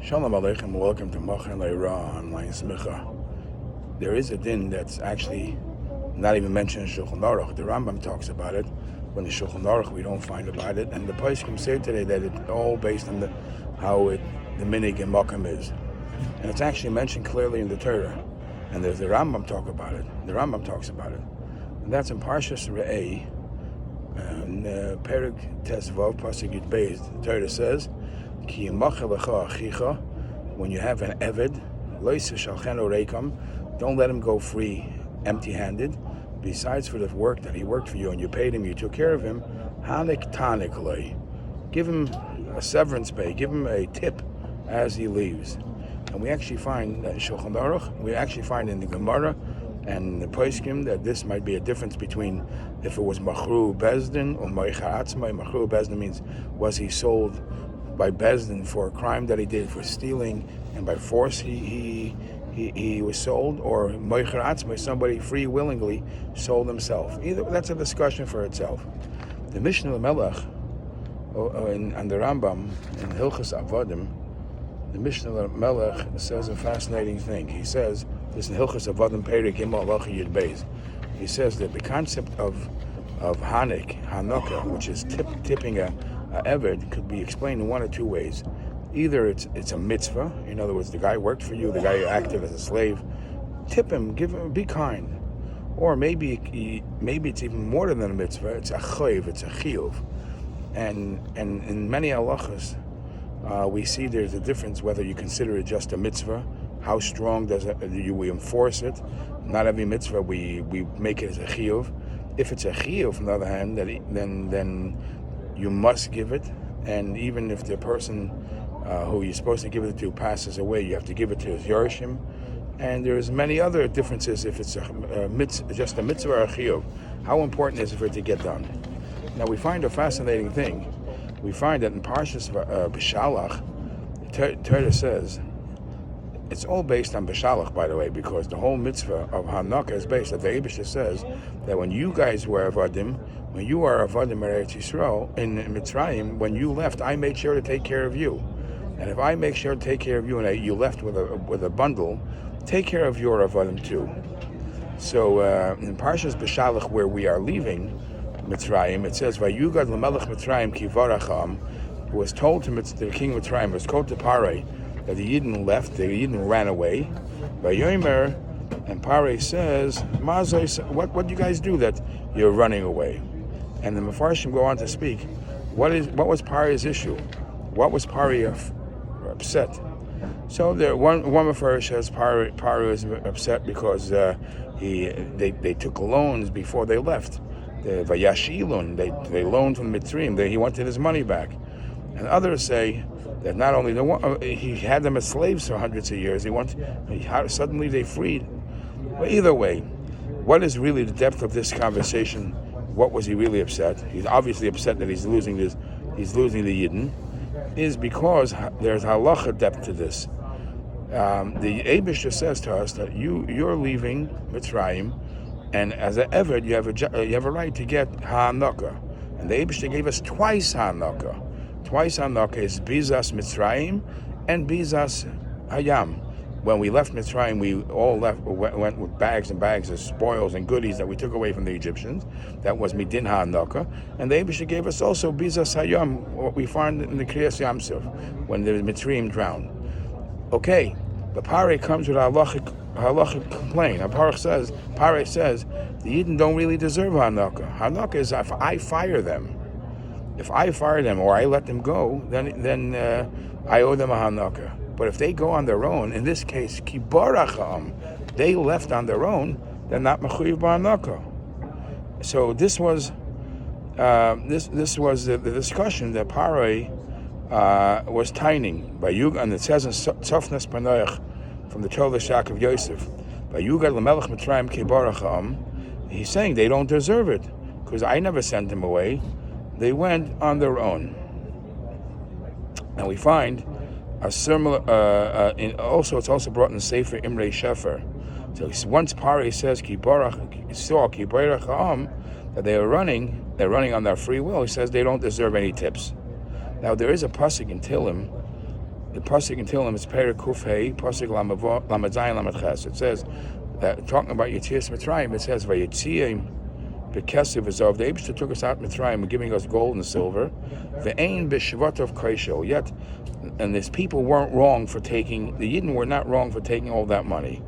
Shalom Aleichem, welcome to Mochen Leira Online Smicha. There is a din that's actually not even mentioned in Shulchan Aruch. The Rambam talks about it. When the Shulchan Aruch, we don't find about it. And the Poskim say today that it's all based on the minig and Mokum is. And it's actually mentioned clearly in the Torah. And there's the Rambam talk about it. The Rambam talks about it. And that's in Parshas Re'eh, and Perek Tesvav, Pasuk Yud Beis. The Torah says, Ki yimachel lecha achicha, when you have an eved, lo yishalchenu reikam, don't let him go free, empty-handed. Besides for the work that he worked for you and you paid him, you took care of him, hanik tanik lei. Give him a severance pay, give him a tip as he leaves. And we actually find that in Shulchan Aruch, we actually find in the Gemara and the Poskim that this might be a difference between if it was Machru Bezdin or Moicha Atzmai. Machru Bezdin means was he sold by Bezdin for a crime that he did, for stealing, and by force he was sold, or Moicher Atzmai, somebody free willingly sold himself. Either that's a discussion for itself. The Mishnah Melech and the Rambam in Hilchas Avodim, the Mishnah Melech says a fascinating thing. He says, this in Hilchas Avodim Perek Gimel Halacha Yud Beis. He says that the concept of Hanukkah, which is tipping a eved, could be explained in one or two ways. Either it's a mitzvah, in other words, the guy worked for you, the guy acted as a slave, tip him, give him, be kind. Or maybe it's even more than a mitzvah, it's a chayv, it's a chiyuv. And in many halachas, we see there's a difference whether you consider it just a mitzvah, how strong we enforce it. Not every mitzvah we make it as a chiyuv. If it's a chiyuv, on the other hand, then you must give it, and even if the person who you're supposed to give it to passes away, you have to give it to his Yorshim. And there's many other differences if it's just a mitzvah or a chiyuv. How important is it for it to get done? Now we find a fascinating thing. We find that in Parshas B'Shalach, the Torah says, it's all based on B'Shalach, by the way, because the whole mitzvah of Hanukkah is based that the Eibishter says that when you guys were Avadim, when you were Avadim in Eretz Yisrael, in Mitzrayim, when you left, I made sure to take care of you. And if I make sure to take care of you and you left with a bundle, take care of your Avadim too. So in Parshas B'Shalach, where we are leaving Mitzrayim, it says, Vayugad l'melech Mitzrayim ki varacham, who was told to the king of Mitzrayim, was told to Parei, that the Yidden left, the Yidden ran away. Vayomer, and Parei says, what do you guys do that you're running away? And the Mefarshim go on to speak. What was Parei's issue? What was Parei upset? So there, one Mefarsh says Parei was upset because they took loans before they left. The Vayashilun, they loaned from Mitzrayim. He wanted his money back. And others say that not only he had them as slaves for hundreds of years, suddenly they freed. But either way, what is really the depth of this conversation? What was he really upset? He's obviously upset that he's losing the Yidden, is because there's halacha depth to this. The Eibishter says to us that you're leaving Mitzrayim, and as an eved you have a right to get Hanukkah, and the Eibishter gave us twice Hanukkah. Twice Hanukkah is Bizas Mitzrayim and Bizas Hayam. When we left Mitzrayim, we all went with bags and bags of spoils and goodies that we took away from the Egyptians. That was Midin HaNukkah. And the Eibishter gave us also Bizas Hayam, what we find in the Kriyas Yamsuf, when the Mitzrayim drowned. Okay, but Parei comes with a halachic complaint. Parei says, the Yidden don't really deserve Hanukkah. Hanukkah is if I fire them. If I fire them or I let them go, then I owe them a Hanukkah. But if they go on their own, in this case, kibaracham, they left on their own, they're not mechuyev b'Hanukkah. So this was the discussion that Parei was tining by Yug, and it says in Tzofnas Panoach from the Torah Shak of Yosef, by Yugad l'melech Mitzrayim kibaracham, he's saying they don't deserve it because I never sent them away. They went on their own. And we find a similar, it's also brought in the Sefer Imrei Shefer. So once Parei says, that they're running on their free will, he says they don't deserve any tips. Now there is a pasuk in Tehillim The pasuk in Tehillim is Perek Kuf Hey, pasuk Lamed Zayin Lamed Ches. It says that talking about Yetzias Mitzrayim, it says Vayetziim B'Kesiv Azov. The Eibishter took us out Mitzrayim, giving us gold and silver. Ve'ein b'Shvatov Kaishel. Yet, and these people weren't wrong for taking. The Yidden were not wrong for taking all that money.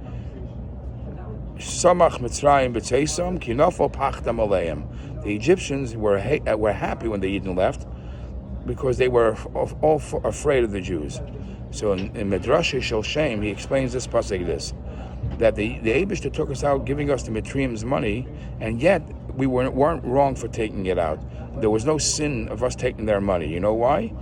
Samach Mitzrayim B'Tzeisam Kinofo Pachtam Aleim. The Egyptians were happy when the Yidden left, because they were all afraid of the Jews. So in Midrash Shel Shem, he explains this pasuk this, that the Eibishter took us out, giving us the Mitriim's money, and yet we weren't wrong for taking it out. There was no sin of us taking their money. You know why?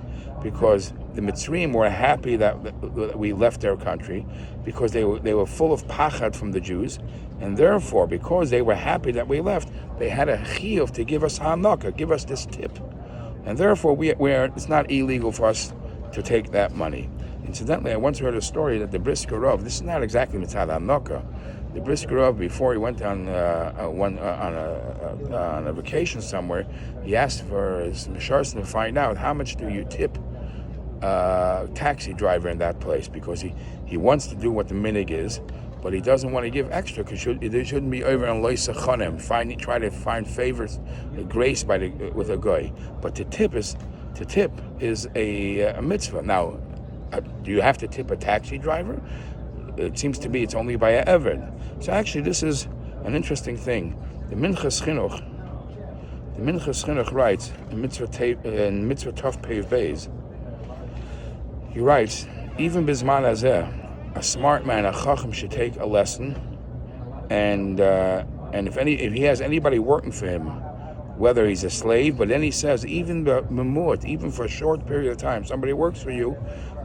Because the Mitzrayim were happy that we left their country, because they were full of pachad from the Jews, and therefore, because they were happy that we left, they had a chiyuv to give us hanaka, give us this tip. And therefore, it's not illegal for us to take that money. Incidentally, I once heard a story that the Brisker Rav, this is not exactly Mitzad HaNaka, the Brisker Rav, before he went on a vacation somewhere, he asked for his Misharson to find out how much do you tip a taxi driver in that place, because he wants to do what the minig is, but he doesn't want to give extra, because there shouldn't be over on loisa chanem, try to find favors, grace with a guy. But to tip is a mitzvah. Now, do you have to tip a taxi driver? It seems to be it's only by a eved. So actually, this is an interesting thing. The Minchas Chinuch writes in Mitzvah Tov Peiv Beis. He writes, even Bizman Hazeh, a smart man, a chacham, should take a lesson, and if he has anybody working for him, whether he's a slave, but then he says even for a short period of time, somebody works for you,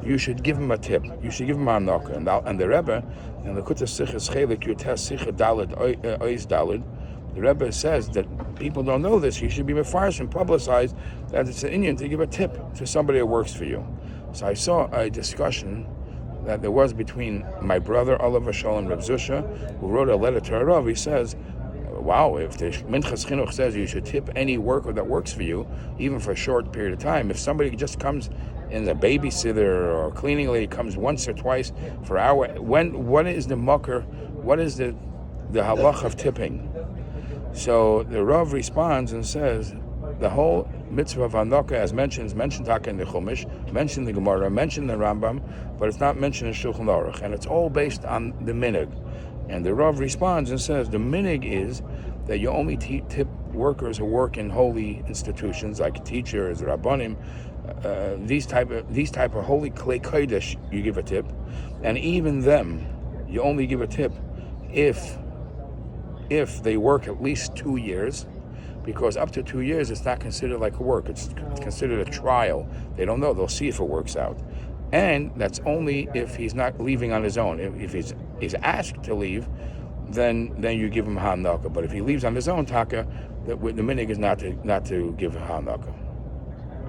you should give him a tip. You should give him a hanaka. And the Rebbe, in the Kutas Sichas Chelik Yutes Sicha Dalid Ois Dalid, the Rebbe says that people don't know this. You should be mefarsh and publicize that it's an Indian to give a tip to somebody who works for you. So I saw a discussion that there was between my brother Oliver Shaul and Reb Zusha, who wrote a letter to Rav. He says, wow, if the Minchas Chinuch says you should tip any worker that works for you, even for a short period of time, if somebody just comes and a babysitter or cleaning lady comes once or twice for an hour, what is the mucker, what is the halach of tipping? So the Rav responds and says, the whole mitzvah of hanaka, as mentioned in the Chumash, mentioned in the Gemara, mentioned in the Rambam, but it's not mentioned in Shulchan Aruch, and it's all based on the minig. And the Rav responds and says the minig is that you only tip workers who work in holy institutions like teachers, rabbanim, these type of holy klei kodesh. You give a tip, and even them, you only give a tip if they work at least 2 years, because up to 2 years it's not considered like a work. It's considered a trial. They don't know. They'll see if it works out. And that's only if he's not leaving on his own. If he's asked to leave, then you give him hanaka. But if he leaves on his own, taka, the minig is not to give hanaka.